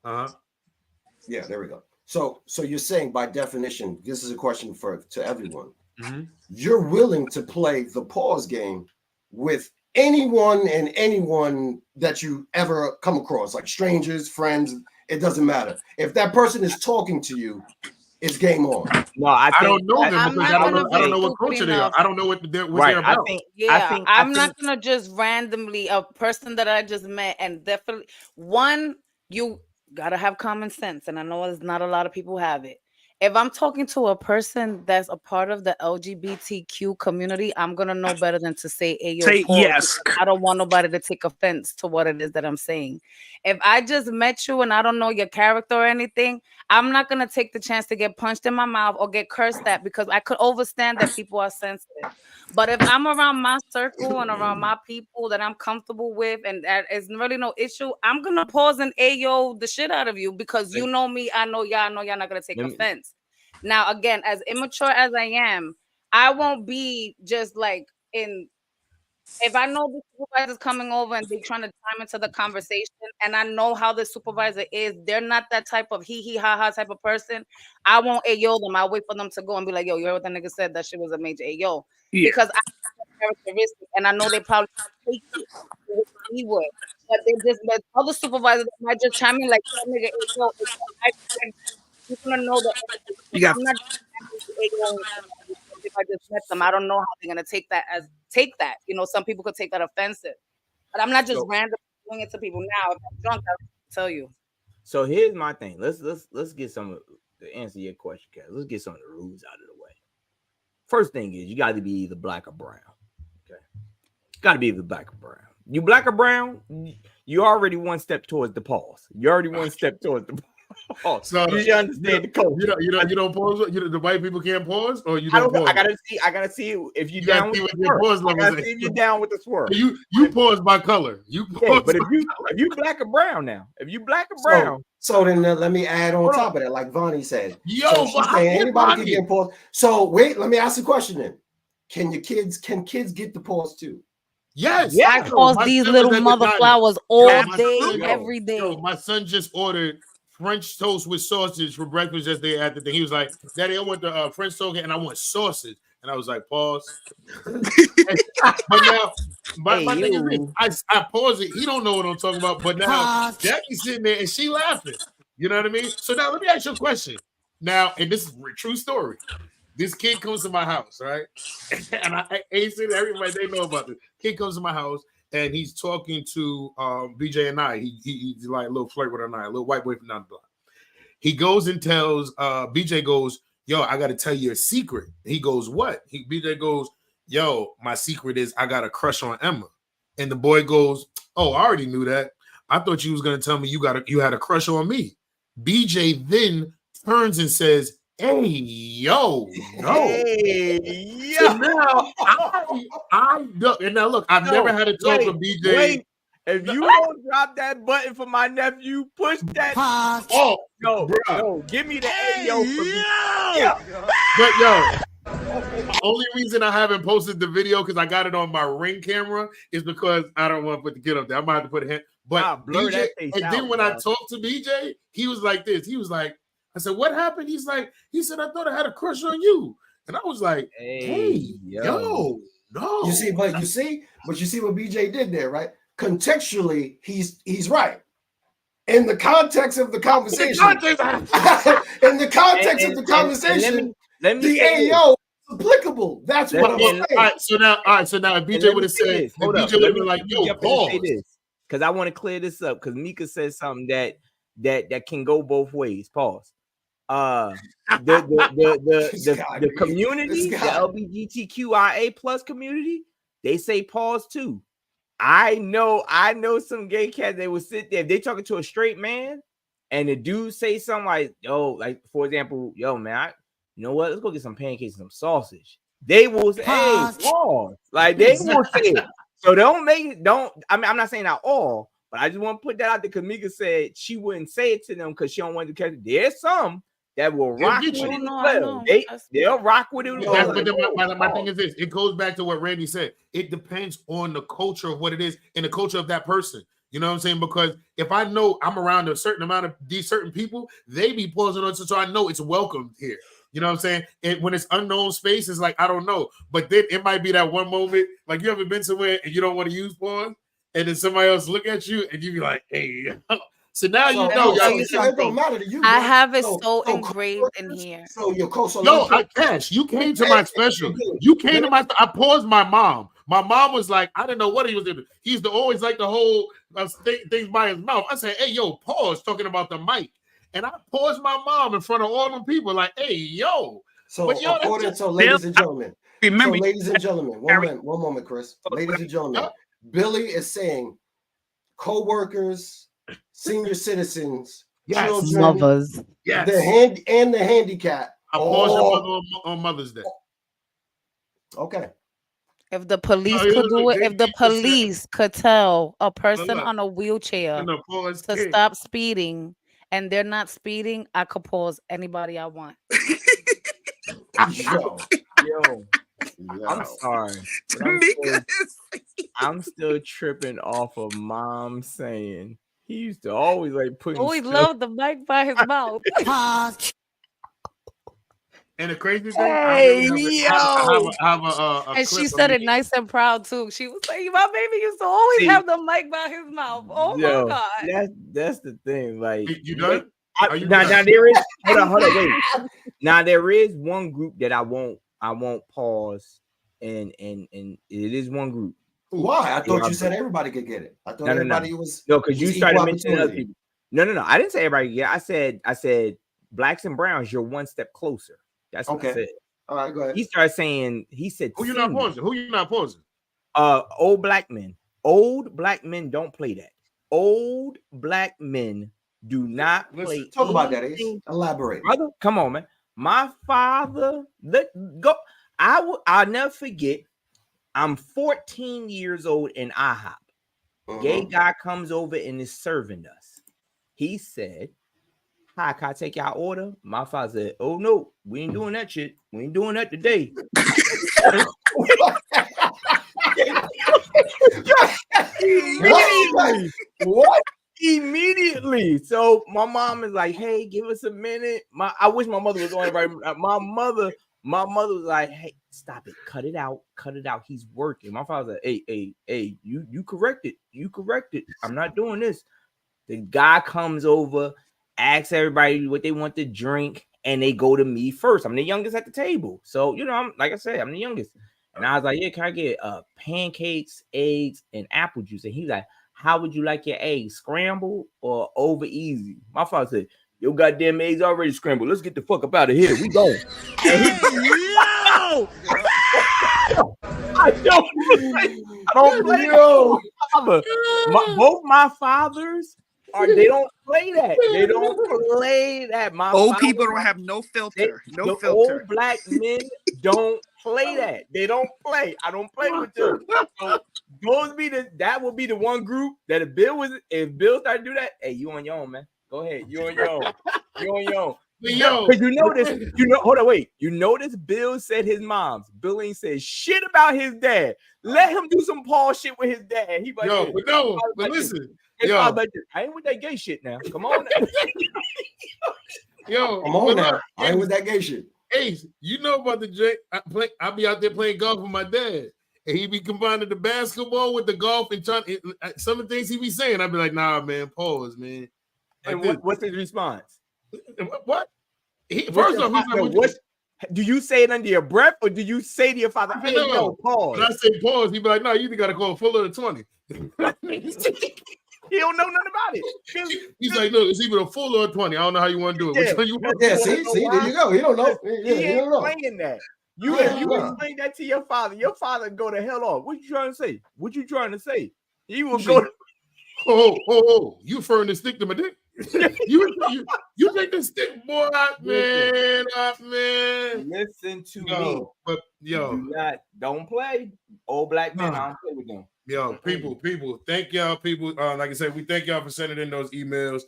Yeah, there we go. So you're saying by definition, this is a question to everyone. Mm-hmm. You're willing to play the pause game with anyone that you ever come across, like strangers, friends. It doesn't matter. If that person is talking to you, it's game on. No, I don't know them because I don't know what culture they are. I don't know what they're about. I'm not gonna just randomly a person that I just met, and definitely you gotta have common sense, and I know there's not a lot of people have it. If I'm talking to a person that's a part of the LGBTQ community, I'm gonna know better than to say yes. I don't want nobody to take offense to what it is that I'm saying. If I just met you and I don't know your character or anything, I'm not gonna take the chance to get punched in my mouth or get cursed at, because I could understand that people are sensitive. But if I'm around my circle and around my people that I'm comfortable with, and that is really no issue, I'm gonna pause and ayo the shit out of you, because you know me, I know y'all not gonna take offense. Now, again, as immature as I am, I won't be just like if I know the supervisor's coming over and they're trying to chime into the conversation, and I know how the supervisor is, they're not that type of hee ha ha type of person. I won't ayo them. I'll wait for them to go and be like, yo, you heard what that nigga said? That shit was a major ayo. Yeah. Because I have characteristics, and I know they probably take it he would. But they just let other supervisors might just chime in like, that nigga ayo. You're gonna know that I'm not if I just met them. I don't know how they're gonna take that. Some people could take that offensive, but I'm not just randomly doing it to people. Now, if I'm drunk, I'll tell you. So here's my thing. Let's get some to answer your question, Kat. Let's get some of the rules out of the way. First thing is you got to be either black or brown. Okay, got to be the black or brown. You black or brown, you already one step towards the pause. You already one step towards the pause. So you understand the culture. You don't pause. The white people can't pause, or you I don't. don't. Pause? I gotta see if you You down gotta with see the what your pause swerve. I levels gotta is. see if you're down with the swerve. You pause by color. You pause. Yeah, but if you black or brown now, if you black or brown, so then let me add on top of that, like Vonnie said. Yo, so she's saying anybody can get pause. So wait, let me ask the question then. Can kids get the pause too? Yes. Yeah. I pause these little mother flowers all day, every day. Yo, my son just ordered French toast with sausage for breakfast yesterday at the thing. He was like, Daddy, I want the French toast and I want sausage. And I was like, pause. But now, my thing is this. I pause it. He don't know what I'm talking about. But now, Jackie's sitting there and she laughing. You know what I mean? So now let me ask you a question. Now, and this is a true story. This kid comes to my house, right? And I ain't seen everybody, they know about this. Kid comes to my house and he's talking to BJ and I. He's like a little flirt with her and I, a little white boy from down the block. He goes and tells BJ goes, yo, I got to tell you a secret. He goes, what? BJ goes, yo, my secret is I got a crush on Emma. And the boy goes, oh, I already knew that. I thought you was going to tell me you had a crush on me. BJ then turns and says, hey, yo, no. Hey, yo. So now I and now look, I've never had a talk with BJ. Wait. If you don't drop that button for my nephew, push that. Oh, yo, give me the yo for me. Yeah. But yo, only reason I haven't posted the video because I got it on my Ring camera is because I don't want to put the kid up there. I might have to put a hint. But blur BJ, that face and out, then when bro. I talked to BJ, he was like this. He was like, I said, what happened? He said, I thought I had a crush on you. And I was like, hey, yo, no. You see what BJ did there, right? Contextually, he's right. In the context of the conversation, in the context of the conversation, let me the AO is applicable. That's what I'm saying. All right, so now if BJ would have said, if BJ would have been like, yo, pause. Because I want to clear this up because Mika said something that can go both ways. Pause. The community, the LGBTQIA plus community, they say pause too. I know some gay cats, they will sit there if they talking to a straight man and the dude say something like, yo, like for example, yo, man, you know what? Let's go get some pancakes and some sausage. They will say, hey, pause. Like they will say it. So I'm not saying that all, but I just want to put that out there because Mika said she wouldn't say it to them because she don't want to catch it. There's some that will rock with it as well. They'll rock with it. But my thing is this: it goes back to what Randy said. It depends on the culture of what it is and the culture of that person. You know what I'm saying? Because if I know I'm around a certain amount of these certain people, they be pausing on, so I know it's welcomed here. You know what I'm saying? And when it's unknown space, it's like I don't know. But then it might be that one moment, like you ever been somewhere and you don't want to use pause, and then somebody else look at you and you be like, hey. So now you know. It don't matter to you. I have it so engraved in here. Cash, you came to my special. You came to my. I paused my mom. My mom was like, I didn't know what he was doing. He used to always like to hold things by his mouth. I said, hey, yo, pause, talking about the mic. And I paused my mom in front of all them people, like, hey, yo. So, ladies and gentlemen, one moment, Chris. Ladies and gentlemen, Billy is saying co-workers, senior citizens, children, mothers, the handicap. I paused on Mother's Day. Okay. If the police could do it, if the police could tell a person on a wheelchair to stop speeding and they're not speeding, I could pause anybody I want. Yo. I'm sorry. I'm still tripping off of mom saying he used to always like put. Always loved the mic by his mouth. And the crazy thing, I have a and she said it nice and proud too. She was like, "My baby used to always have the mic by his mouth." Oh my god, that's the thing. Like you done? Now there is. Hold on, wait. Now there is one group that I won't pause, and it is one group. Why? I thought you said everybody could get it. I thought everybody was because you started mentioning other people. No. I didn't say everybody. Yeah, I said blacks and browns. You're one step closer. That's what I said. All right, go ahead. He started saying. He said, "Who you not pausing? Who you not pausing?" Old black men. Old black men don't play that. Old black men do not play. Talk about that, Ace. Elaborate. Brother, come on, man. My father, go. I'll never forget. I'm 14 years old in IHOP. Gay guy comes over and is serving us. He said, "Hi, can I take your order?" My father said, "Oh no, we ain't doing that shit. We ain't doing that today." What? Immediately. So my mom is like, "Hey, give us a minute." I wish my mother was on it right. My mother was like, "Hey, stop it, cut it out. He's working." My father said, "Hey, you correct it. I'm not doing this." The guy comes over, asks everybody what they want to drink, and they go to me first. I'm the youngest at the table, so I'm like I said, I'm the youngest. And I was like, "Yeah, can I get pancakes, eggs, and apple juice?" And he's like, "How would you like your eggs, scrambled or over easy?" My father said, "Your goddamn eggs already scrambled. Let's get the fuck up out of here. We going." I don't play that. Both my fathers they don't play that. They don't play that. My old people don't have no filter. Old black men don't play that. They don't play. I don't play with them. So that would be the one group that if Bill started to do that, hey, you on your own, man. Go ahead. You on your own. Because hold on, wait. You notice Bill said his mom's. Bill ain't said shit about his dad. Let him do some Paul shit with his dad. He like, but listen. I ain't with that gay shit now. Come on now. Come on now. I ain't with that gay shit. Ace, you know about the J. I be out there playing golf with my dad. And he be combining the basketball with the golf and some of the things he be saying. I be like, "Nah, man, pause, man." And what's his response? What? First off, he's like, do you say it under your breath or do you say to your father, "Hey, yo, pause"? When I say pause, he be like, "No, you either got to call full or 20. He don't know nothing about it. He's like, "Look, it's either a full or a 20. I don't know how you want to do it." Which one you want? Yeah, see, there you go. He don't know. He ain't playing that. If you explain that to your father go to hell off. What you trying to say? He will go. Oh, you referring to stick to my dick? you take the stick, boy, man. Listen to me. But don't play. Old black men, I don't play with them. People, thank y'all, people. Like I said, we thank y'all for sending in those emails.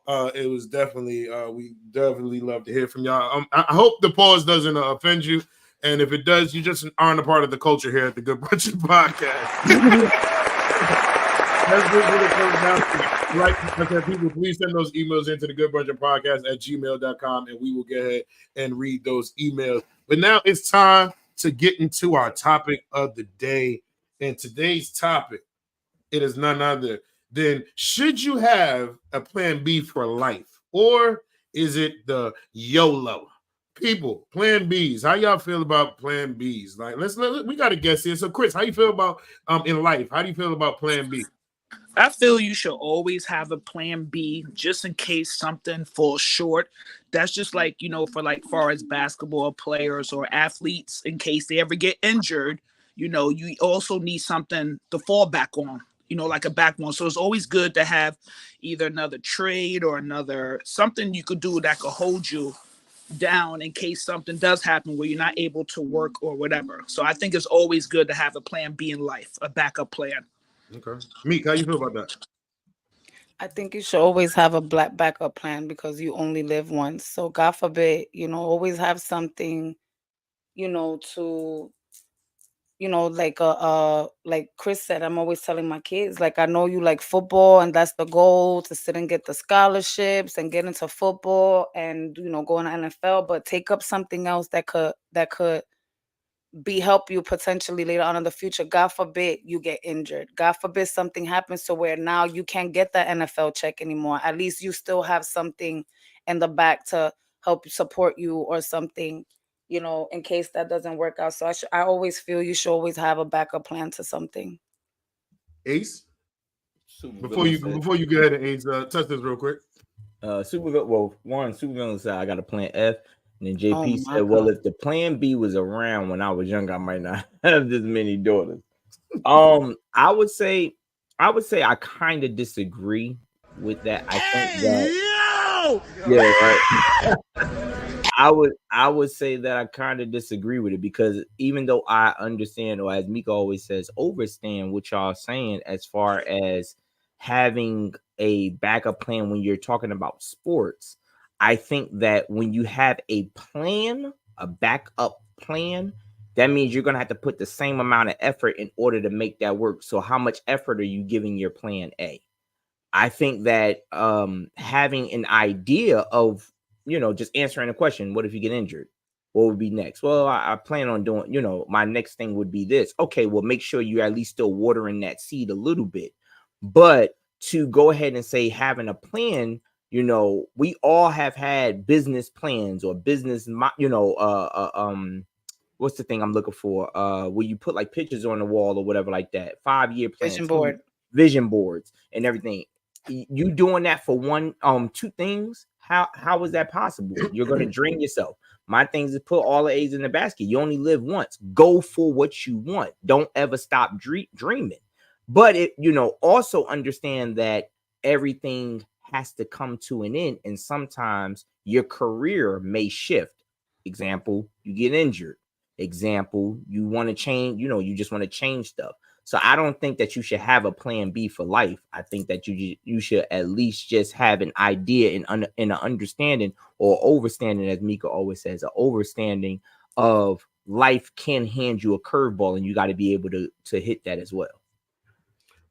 It was definitely, we definitely love to hear from y'all. I hope the pause doesn't offend you, and if it does, you just aren't a part of the culture here at the Good Brunchin Podcast. That's what it comes down to. Like people, please send those emails into the Good Brunchin Podcast at gmail.com, and we will go ahead and read those emails. But now it's time to get into our topic of the day. And today's topic, it is none other than, should you have a plan B for life, or is it the YOLO? People, plan Bs. How y'all feel about plan Bs? Like, we got to guess here. So, Chris, how you feel about in life? How do you feel about plan B? I feel you should always have a plan B just in case something falls short. That's just like, for far as basketball players or athletes, in case they ever get injured, you also need something to fall back on, like a backbone. So it's always good to have either another trade or something you could do that could hold you down in case something does happen where you're not able to work or whatever. So I think it's always good to have a plan B in life, a backup plan. Okay. Meek, how you feel about that? I think you should always have a black backup plan because you only live once. So God forbid, always have something, to, like Chris said, I'm always telling my kids, like, I know you like football and that's the goal, to sit and get the scholarships and get into football and, go in the NFL, but take up something else that could help you potentially later on in the future. God forbid you get injured. God forbid something happens to where now you can't get the NFL check anymore. At least you still have something in the back to help support you or something, in case that doesn't work out. So I always feel you should always have a backup plan to something. Ace, before you go ahead and Ace, touch this real quick. Supervillain said I got a plan F. And then JP said, well, if the plan B was around when I was young, I might not have this many daughters. I would say I kind of disagree with that. I think that yeah, right. I would say that I kind of disagree with it because even though I understand, or as Mika always says, overstand what y'all saying as far as having a backup plan when you're talking about sports, I think that when you have a plan, a backup plan, that means you're gonna have to put the same amount of effort in order to make that work. So how much effort are you giving your plan A? I think that having an idea of, just answering a question, what if you get injured? What would be next? Well, I plan on doing, my next thing would be this. Okay, well, make sure you're at least still watering that seed a little bit. But to go ahead and say having a plan, we all have had business plans or business, what's the thing I'm looking for? Where you put like pictures on the wall or whatever like that. 5-year plans, vision boards and everything. You doing that for two things? How is that possible? You're gonna drain yourself. My thing is to put all the eggs in the basket. You only live once. Go for what you want. Don't ever stop dreaming. But also understand that everything has to come to an end, and sometimes your career may shift. Example, you get injured. Example, you want to change. You just want to change stuff. So I don't think that you should have a plan B for life. I think that you should at least just have an idea and an understanding or overstanding, as Mika always says, an overstanding of life can hand you a curveball, and you got to be able to hit that as well.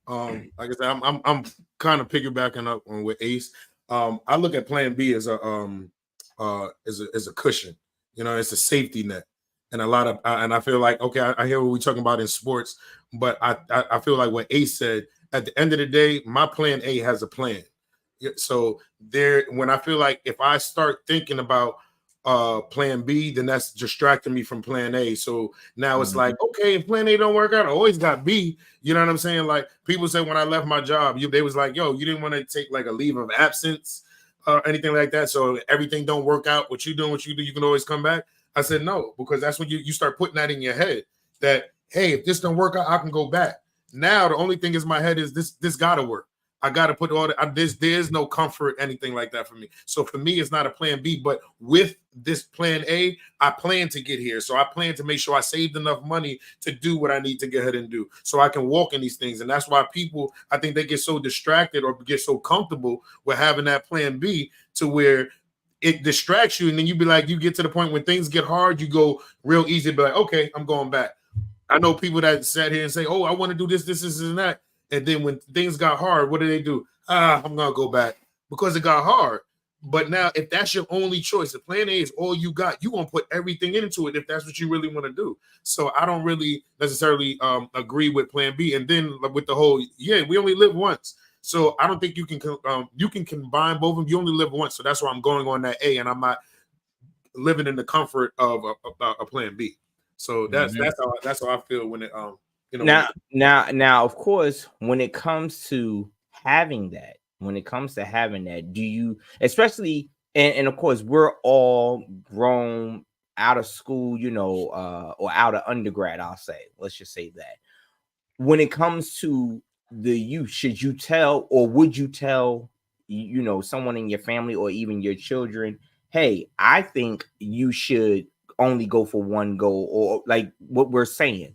Like I said, I'm kind of piggybacking up on with Ace. I look at Plan B as a cushion. It's a safety net. And and I feel like, okay, I hear what we're talking about in sports, but I feel like what Ace said, at the end of the day, my plan A has a plan. So when I feel like if I start thinking about plan B, then that's distracting me from plan A. So now it's like, okay, if plan A don't work out, I always got B. You know what I'm saying? Like people say when I left my job, they was like, yo, you didn't want to take like a leave of absence or anything like that. So everything don't work out. What you do, you can always come back. I said no, because that's when you start putting that in your head that, hey, if this don't work out, I can go back. Now the only thing is my head is this gotta work. I gotta put all there's no comfort, anything like that for me. So for me, it's not a plan B, but with this plan A, I plan to get here. So I plan to make sure I saved enough money to do what I need to get ahead and do so I can walk in these things. And that's why people, I think they get so distracted or get so comfortable with having that plan B to where it distracts you, and then you get to the point when things get hard, you go real easy, be like, okay, I'm going back. I know people that sat here and say, oh, I want to do this, and that. And then when things got hard, what do? I'm going to go back because it got hard. But now, if that's your only choice, the plan A is all you got, you're going to put everything into it if that's what you really want to do. So I don't really necessarily agree with plan B. And then with the whole, we only live once. So I don't think you can combine both of them. You only live once. So that's why I'm going on that A, and I'm not living in the comfort of a plan B. So that's how I feel when it Now, of course, when it comes to having that, do you, especially, and of course, we're all grown out of school, or out of undergrad, I'll say, let's just say that. When it comes to the youth, should you tell, or would you tell, someone in your family or even your children, hey, I think you should only go for one goal, or like what we're saying?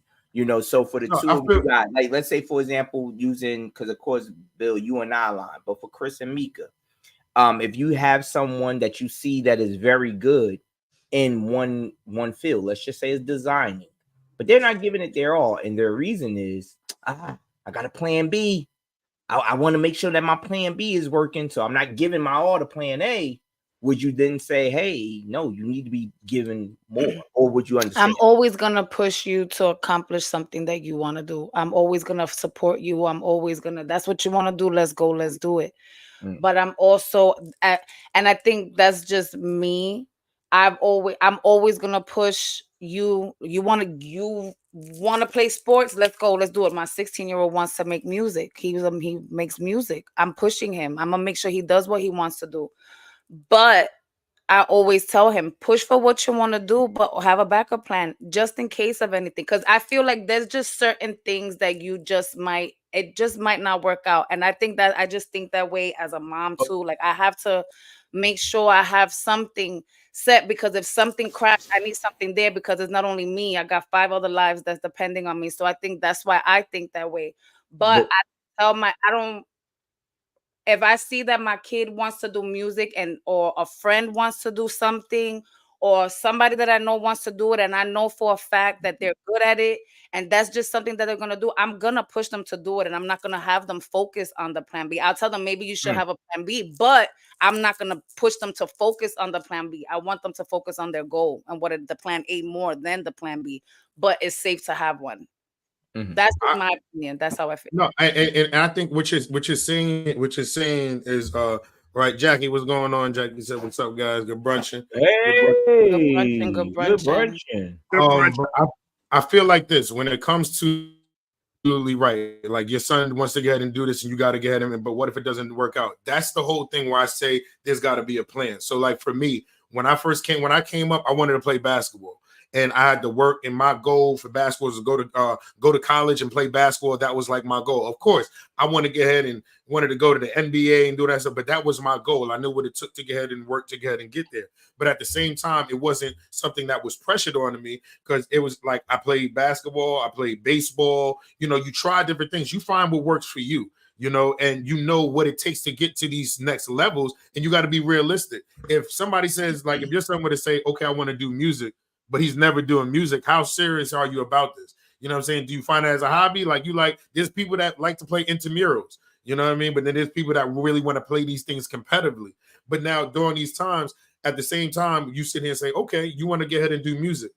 So for the two of you guys, like let's say, for example, because of course, Bill, you and I line, but for Chris and Mika, if you have someone that you see that is very good in one field, let's just say it's designing, but they're not giving it their all, and their reason is, I got a plan B. I want to make sure that my plan B is working, so I'm not giving my all to plan A. Would you then say, hey, no, you need to be given more? Or would you understand? I'm always going to push you to accomplish something that you want to do. I'm always going to support you. That's what you want to do. Let's go. Let's do it. But I'm also, and I think that's just me. I'm always going to push you. You want to play sports? Let's go. Let's do it. My 16-year-old wants to make music. He makes music. I'm pushing him. I'm going to make sure he does what he wants to do. But I always tell him, push for what you want to do, but have a backup plan just in case of anything. Because I feel like there's just certain things that it just might not work out. And I just think that way as a mom too. Like I have to make sure I have something set, because if something crashed, I need something there, because it's not only me. I got 5 other lives that's depending on me. So I think that's why I think that way. But if I see that my kid wants to do music or a friend wants to do something, or somebody that I know wants to do it, and I know for a fact that they're good at it, and that's just something that they're going to do, I'm going to push them to do it, and I'm not going to have them focus on the plan B. I'll tell them maybe you should have a plan B, but I'm not going to push them to focus on the plan B. I want them to focus on their goal and what is the plan A more than the plan B, but it's safe to have one. That's my opinion. That's how I feel. No, and I think what you're saying is right. Jackie, what's going on? Jackie said, "What's up, guys? Good brunching." Hey, good brunching. I feel like this when it comes to absolutely right. Like your son wants to go ahead and do this, and you got to get him. But what if it doesn't work out? That's the whole thing where I say there's got to be a plan. So, like for me, when I came up, I wanted to play basketball. And I had to work, and my goal for basketball was to go to college and play basketball. That was like my goal. Of course, I wanted to get ahead and wanted to go to the NBA and do that stuff, but that was my goal. I knew what it took to get ahead and work to get ahead and get there. But at the same time, it wasn't something that was pressured onto me, because it was like I played basketball, I played baseball. You know, you try different things. You find what works for you. You know, and you know what it takes to get to these next levels, and you got to be realistic. If somebody says, like, if your son were to say, okay, I want to do music, but he's never doing music, how serious are you about this? You know what I'm saying? Do you find it as a hobby? There's people that like to play intramurals, you know what I mean? But then there's people that really want to play these things competitively. But now during these times, at the same time, you sit here and say, okay, you want to get ahead and do music.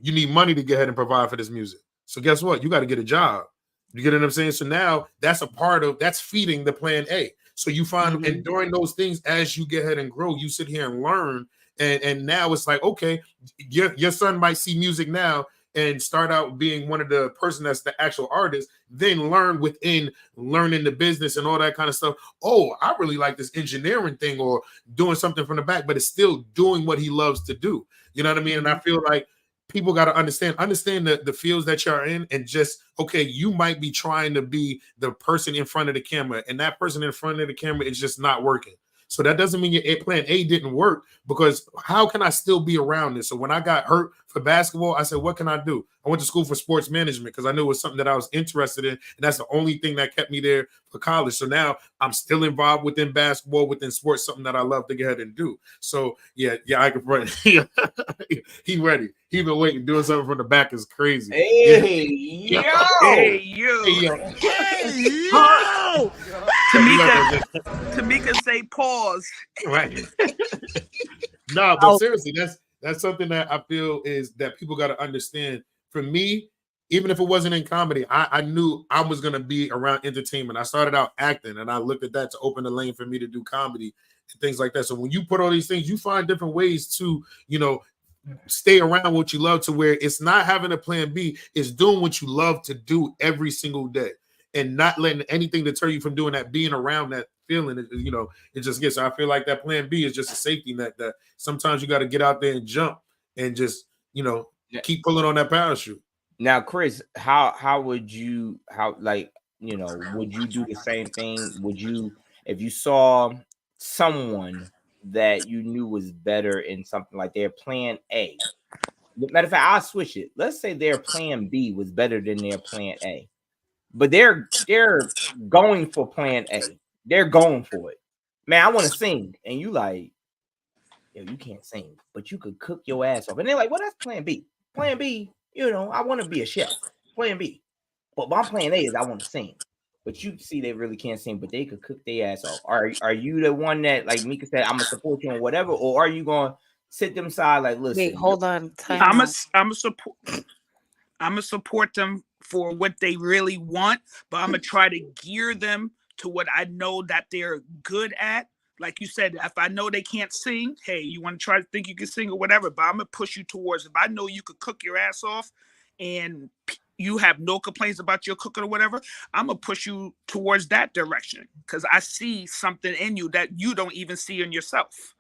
You need money to get ahead and provide for this music. So guess what? You got to get a job. You get what I'm saying? So now that's feeding the plan A. So you find, and during those things, as you get ahead and grow, you sit here and learn. And now it's like, okay, your son might see music now and start out being one of the person that's the actual artist, then learn within learning the business and all that kind of stuff. Oh, I really like this engineering thing or doing something from the back, but it's still doing what he loves to do. You know what I mean? And I feel like people got to understand the fields that you're in, and just, okay, you might be trying to be the person in front of the camera, and that person in front of the camera is just not working. So that doesn't mean your plan A didn't work, because how can I still be around this? So when I got hurt for basketball, I said, what can I do? I went to school for sports management because I knew it was something that I was interested in. And that's the only thing that kept me there for college. So now I'm still involved within basketball, within sports, something that I love to get ahead and do. So yeah, I can run. He ready. He been waiting. Doing something from the back is crazy. Hey, yo. Hey, yo. Hey, yo. Hey, yo. Tamika say pause. Right. No, but seriously, that's something that I feel is that people got to understand. For me, even if it wasn't in comedy, I knew I was going to be around entertainment. I started out acting, and I looked at that to open the lane for me to do comedy and things like that. So when you put all these things, you find different ways to, stay around what you love, to where it's not having a plan B, it's doing what you love to do every single day and not letting anything deter you from doing that, being around that feeling. It just gets. I feel like that plan B is just a safety net that sometimes you got to get out there and jump and just, keep pulling on that parachute. Now, Chris, how would you would you do the same thing? Would you, if you saw someone that you knew was better in something like their plan A? Matter of fact, I'll switch it. Let's say their plan B was better than their plan A, but they're going for plan A. They're going for it. Man, I want to sing, and you like, yo, you can't sing, but you could cook your ass off. And they're like, well, that's plan B. Plan B, I want to be a chef. Plan B. But my plan A is I want to sing. But you see they really can't sing, but they could cook their ass off. Are you the one that, like Mika said, I'm gonna support you on whatever, or are you gonna sit them side like, listen? Wait, hold on. I'm a support them for what they really want, but I'm gonna try to gear them to what I know that they're good at. Like you said, if I know they can't sing, hey, you want to try to think you can sing or whatever, but I'm going to push you towards, if I know you could cook your ass off and you have no complaints about your cooking or whatever, I'm going to push you towards that direction because I see something in you that you don't even see in yourself.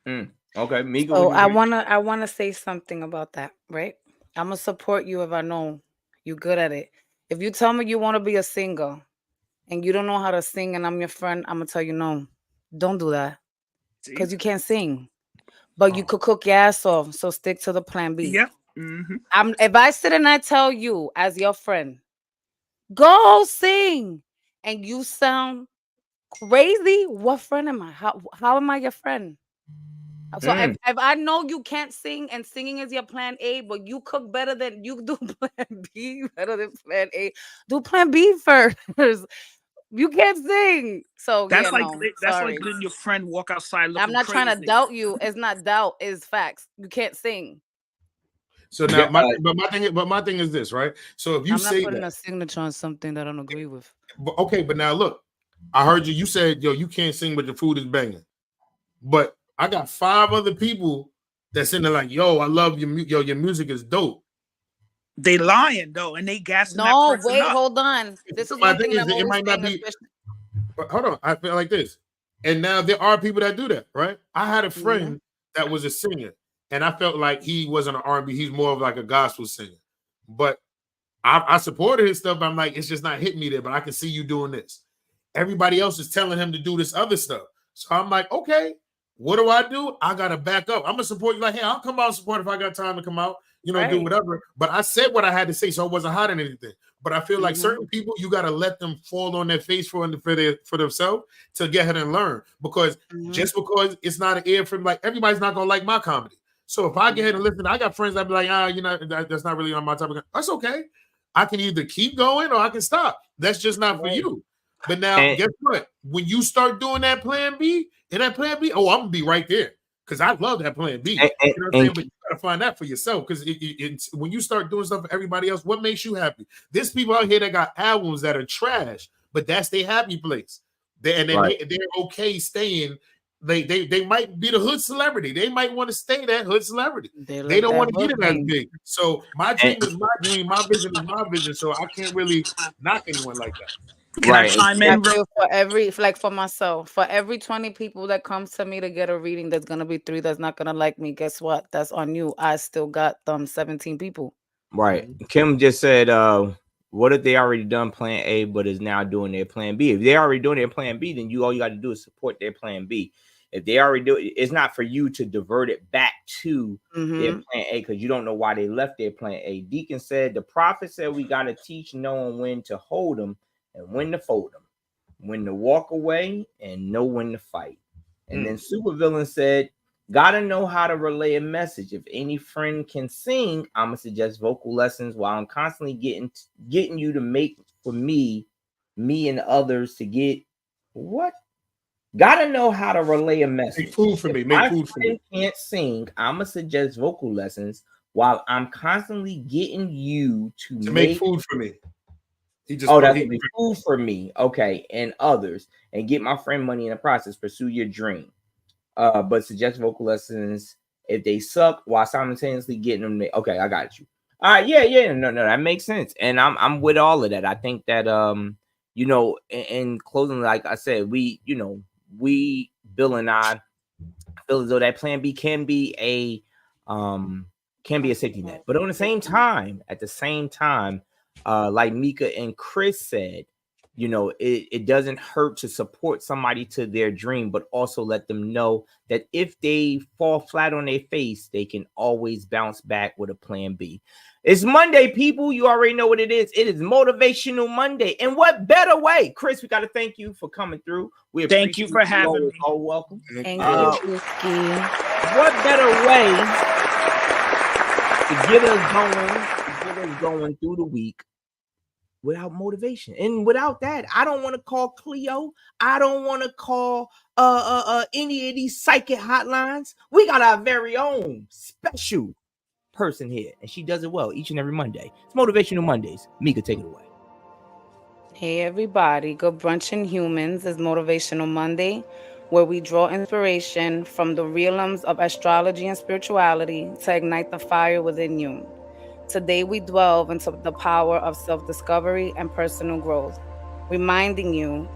And Okay, Mika. So What you think? I wanna say something about that, right? I'm gonna support you if I know you're good at it. If you tell me you want to be a singer and you don't know how to sing and I'm your friend, I'm gonna tell you no. Don't do that. See? Because you can't sing. But you could cook your ass off. So stick to the plan B. Yep. If I sit and I tell you as your friend, go sing, and you sound crazy, what friend am I? How am I your friend? So if I know you can't sing and singing is your plan A, but you cook better than you do plan B better than plan A, do plan B first. You can't sing. So That's yeah, like no, that's sorry. like letting your friend walk outside looking I'm not crazy. trying to doubt you. It's not doubt, it's facts. You can't sing. So now, my thing is this, right? So if you I'm not say putting that, a signature on something that I don't agree with. but now look, I heard you. You said, yo, you can't sing, but your food is banging. But I got 5 other people that's in there like, yo, I love your your music is dope. They lying though, and they gassing that No, person wait, up. hold on. This is My one thing thing is, that I'm it always might not saying, be. But hold on, I feel like this, and now there are people that do that, right? I had a friend that was a singer, and I felt like he wasn't an R&B. He's more of like a gospel singer, but I supported his stuff. But I'm like, it's just not hitting me there. But I can see you doing this. Everybody else is telling him to do this other stuff, so I'm like, okay, what do? I gotta back up. I'm gonna support you. Like, hey, I'll come out and support if I got time to come out. You know, do whatever. But I said what I had to say, so I wasn't hiding anything. But I feel like certain people, you got to let them fall on their face for themselves to get ahead and learn. Because just because it's not an ear for like everybody's not gonna like my comedy. So if I get ahead and listen, I got friends that be like, you know, that's not really on my topic. That's okay. I can either keep going or I can stop. That's just not for you. But now, guess what? When you start doing that plan B, I'm gonna be right there. Because I love that plan B. You know what I'm saying? But you gotta find that for yourself. Because it's when you start doing stuff for everybody else, what makes you happy? There's people out here that got albums that are trash, but that's their happy place. They're okay staying. They might be the hood celebrity. They might want to stay that hood celebrity. They don't want to get it as big. So my dream is my dream. My vision is my vision. So I can't really knock anyone like that. For myself, for every 20 people that comes to me to get a reading, there's gonna be 3 that's not gonna like me. Guess what? That's on you. I still got 17 people. Right. Kim just said, what if they already done plan A but is now doing their plan B? If they're already doing their plan B, then all you got to do is support their plan B. If they already do it, it's not for you to divert it back to their plan A because you don't know why they left their plan A. Deacon said the prophet said we got to teach knowing when to hold them and when to fold them, when to walk away and know when to fight. And then Supervillain said, gotta know how to relay a message. If any friend can sing, I'm gonna suggest vocal lessons while I'm constantly getting you to make for me and others to get what? Gotta know how to relay a message. Make food for me. Make food for me. Can't sing, I'm gonna suggest vocal lessons while I'm constantly getting you to make food for me. That's food for me. Okay, and others, and get my friend money in the process. Pursue your dream. But suggest vocal lessons if they suck while simultaneously getting them. Okay, I got you. All right, yeah, no, that makes sense, and I'm with all of that. I think that you know, in closing, like I said, Bill and I feel as though that plan B can be a safety net, but at the same time, like Mika and Chris said, you know, it doesn't hurt to support somebody to their dream, but also let them know that if they fall flat on their face, they can always bounce back with a plan B. It's Monday, people. You already know what it is. It is Motivational Monday. And what better way? Chris, we got to thank you for coming through. We thank you for having me. Oh, welcome. Thank you, Whiskey. What better way to get us going through the week without motivation? And without that, I don't want to call Cleo. I don't want to call any of these psychic hotlines. We got our very own special person here, and she does it well each and every Monday. It's Motivational Mondays. Mika, take it away. Hey everybody, Good Brunchin Humans is Motivational Monday, where we draw inspiration from the realms of astrology and spirituality to ignite the fire within you. Today we delve into the power of self-discovery and personal growth, reminding you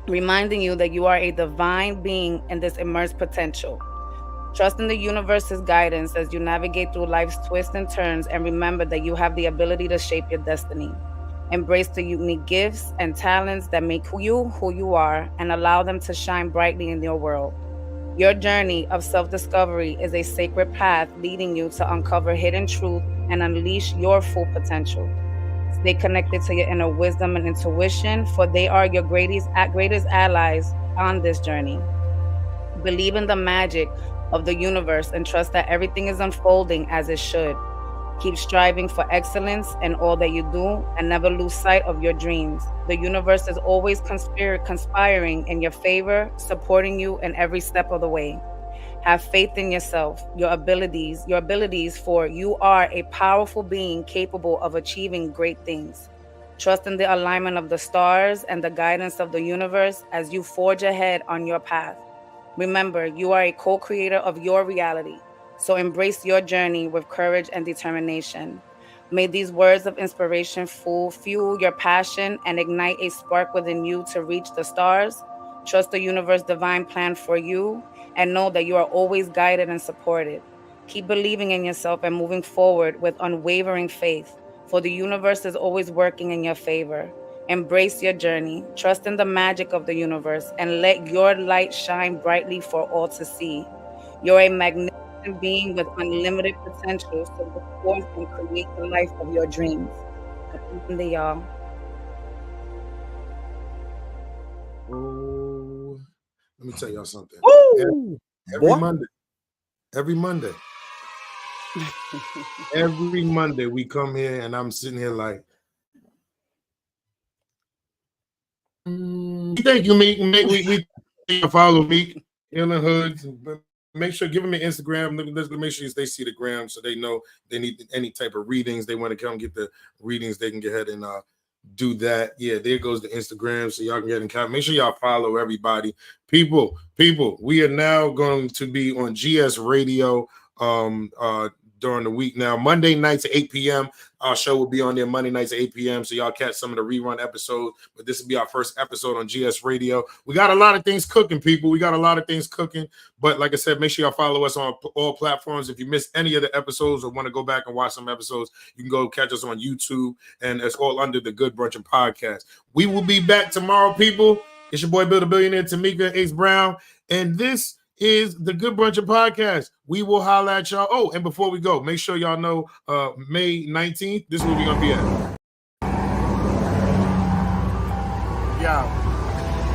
that you are a divine being in this immersed potential. Trust in the universe's guidance as you navigate through life's twists and turns, and remember that you have the ability to shape your destiny. Embrace the unique gifts and talents that make you who you are and allow them to shine brightly in your world. Your journey of self-discovery is a sacred path leading you to uncover hidden truth and unleash your full potential. Stay connected to your inner wisdom and intuition, for they are your greatest allies on this journey. Believe in the magic of the universe and trust that everything is unfolding as it should. Keep striving for excellence in all that you do and never lose sight of your dreams. The universe is always conspiring in your favor, supporting you in every step of the way. Have faith in yourself, your abilities, for you are a powerful being capable of achieving great things. Trust in the alignment of the stars and the guidance of the universe as you forge ahead on your path. Remember, you are a co-creator of your reality, so embrace your journey with courage and determination. May these words of inspiration fuel your passion and ignite a spark within you to reach the stars. Trust the universe's divine plan for you and know that you are always guided and supported. Keep believing in yourself and moving forward with unwavering faith, for the universe is always working in your favor. Embrace your journey, trust in the magic of the universe, and let your light shine brightly for all to see. You're a magnificent being with unlimited potential, so go forth and create the life of your dreams. Y'all. Oh, let me tell y'all something. Woo! Every Monday, every Monday we come here and I'm sitting here like, thank you, Meek. We follow Meek in the hoods. Make sure, give them an Instagram. Let's make sure they see the gram so they know they need any type of readings. They want to come get the readings. They can go ahead and do that. Yeah, there goes the Instagram, so y'all can get in contact. Make sure y'all follow everybody. People, we are now going to be on GS Radio during the week now. Monday nights at 8 p.m. Our show will be on there Monday nights at 8 p.m. So y'all catch some of the rerun episodes. But this will be our first episode on GS Radio. We got a lot of things cooking, people. We got a lot of things cooking. But like I said, make sure y'all follow us on all platforms. If you missed any of the episodes or want to go back and watch some episodes, you can go catch us on YouTube. And it's all under the Good Brunchin Podcast. We will be back tomorrow, people. It's your boy, Bill the Billionaire, Tamika Ace Brown. And this is the Good Brunchin Podcast. We will holler at y'all. Oh, and before we go, make sure y'all know May 19th, this is where we're going to be at. Yo,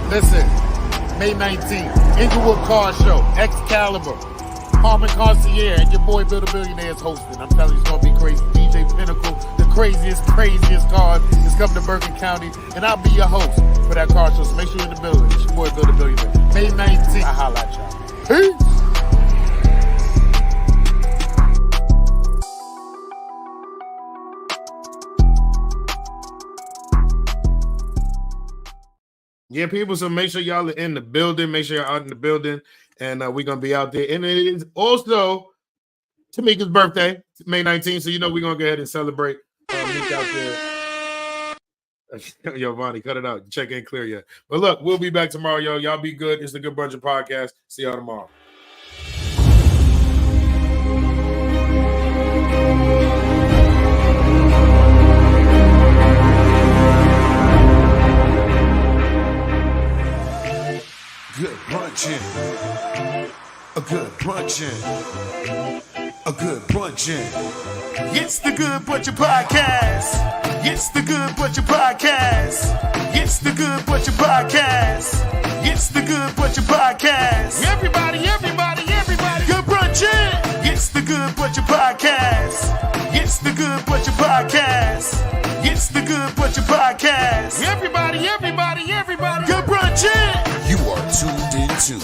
listen, May 19th, Inglewood Car Show, Excalibur, Harmon Concierge, and your boy Bill the Billionaire is hosting. I'm telling you, it's going to be crazy. DJ Pinnacle, the craziest cars is coming to Bergen County, and I'll be your host for that car show. So make sure you're in the building. It's your boy Bill the Billionaire. May 19th, I holla at y'all. Peace. Yeah, people, so make sure y'all are in the building. Make sure y'all out in the building, and we're going to be out there. And it is also Tamika's birthday, May 19th, so you know we're going to go ahead and celebrate Meek out there. Yo, Vonnie, cut it out. Check ain't clear yet. But look, we'll be back tomorrow, yo. Y'all be good. It's the Good Brunchin Podcast. See y'all tomorrow. Good brunchin', a good brunchin', a good brunchin'. It's the Good Brunchin Podcast. It's the Good Brunchin Podcast. It's the Good Brunchin Podcast. It's the Good Brunchin Podcast. Everybody, good brunchin'. It's the Good Brunchin Podcast. It's the Good Brunchin Podcast. It's the Good Brunchin Podcast. Everybody, good brunchin'. You are tuned into